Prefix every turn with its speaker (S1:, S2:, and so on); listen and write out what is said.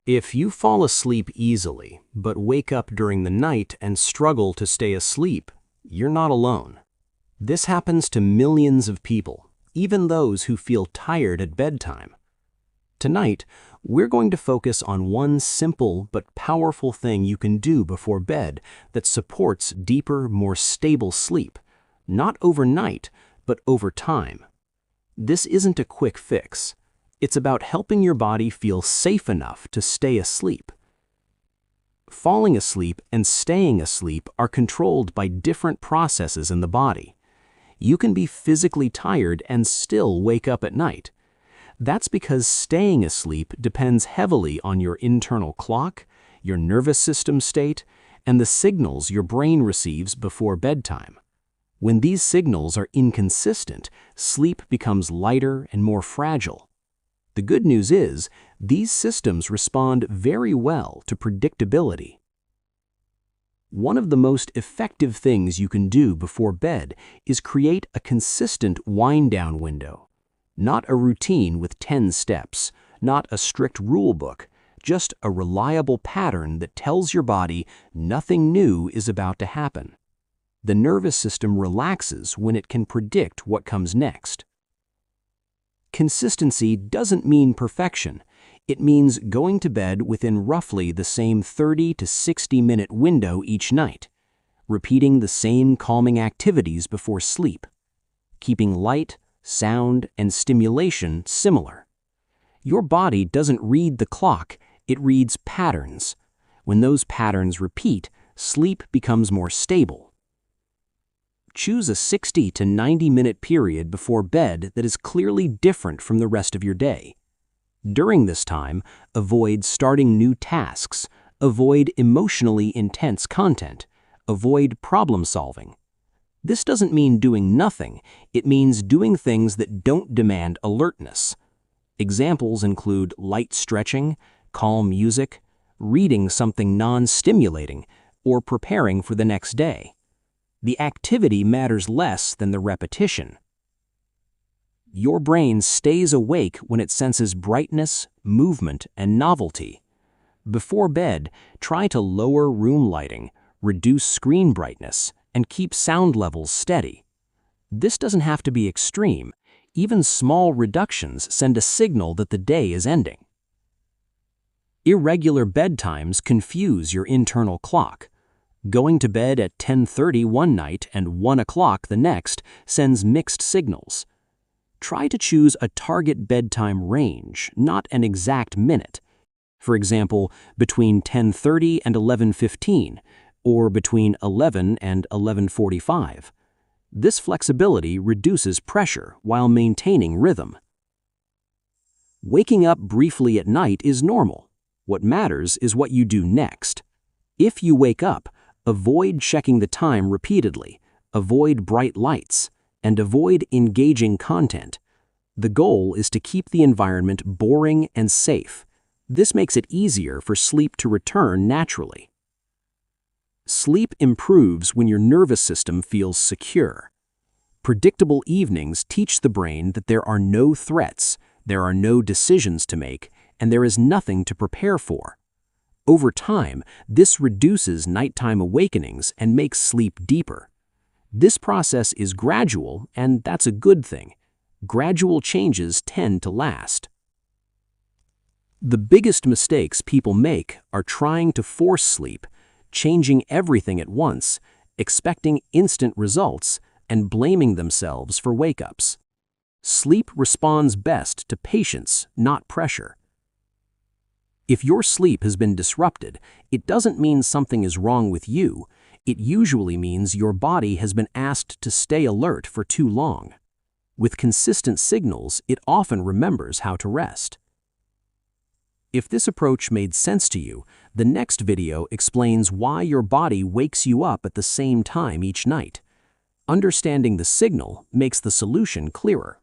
S1: If you fall asleep easily, but wake up during the night and struggle to stay asleep, you're not alone. This happens to millions of people, even those who feel tired at bedtime. Tonight, we're going to focus on one simple but powerful thing you can do before bed that supports deeper, more stable sleep, not overnight, but over time. This isn't a quick fix. It's about helping your body feel safe enough to stay asleep. Falling asleep and staying asleep are controlled by different processes in the body. You can be physically tired and still wake up at night. That's because staying asleep depends heavily on your internal clock, your nervous system state, and the signals your brain receives before bedtime. When these signals are inconsistent, sleep becomes lighter and more fragile. The good news is, these systems respond very well to predictability. One of the most effective things you can do before bed is create a consistent wind-down window. Not a routine with 10 steps, not a strict rule book, just a reliable pattern that tells your body nothing new is about to happen. The nervous system relaxes when it can predict what comes next. Consistency doesn't mean perfection. It means going to bed within roughly the same 30 to 60-minute window each night, repeating the same calming activities before sleep, keeping light, sound, and stimulation similar. Your body doesn't read the clock, it reads patterns. When those patterns repeat, sleep becomes more stable. Choose a 60 to 90-minute period before bed that is clearly different from the rest of your day. During this time, avoid starting new tasks, avoid emotionally intense content, avoid problem solving. This doesn't mean doing nothing, it means doing things that don't demand alertness. Examples include light stretching, calm music, reading something non-stimulating, or preparing for the next day. The activity matters less than the repetition. Your brain stays awake when it senses brightness, movement, and novelty. Before bed, try to lower room lighting, reduce screen brightness, and keep sound levels steady. This doesn't have to be extreme. Even small reductions send a signal that the day is ending. Irregular bedtimes confuse your internal clock. Going to bed at 10:30 one night and 1 o'clock the next sends mixed signals. Try to choose a target bedtime range, not an exact minute. For example, between 10:30 and 11:15, or between 11 and 11:45. This flexibility reduces pressure while maintaining rhythm. Waking up briefly at night is normal. What matters is what you do next. If you wake up, avoid checking the time repeatedly, avoid bright lights, and avoid engaging content. The goal is to keep the environment boring and safe. This makes it easier for sleep to return naturally. Sleep improves when your nervous system feels secure. Predictable evenings teach the brain that there are no threats, there are no decisions to make, and there is nothing to prepare for. Over time, this reduces nighttime awakenings and makes sleep deeper. This process is gradual, and that's a good thing. Gradual changes tend to last. The biggest mistakes people make are trying to force sleep, changing everything at once, expecting instant results, and blaming themselves for wake-ups. Sleep responds best to patience, not pressure. If your sleep has been disrupted, it doesn't mean something is wrong with you. It usually means your body has been asked to stay alert for too long. With consistent signals, it often remembers how to rest. If this approach made sense to you, the next video explains why your body wakes you up at the same time each night. Understanding the signal makes the solution clearer.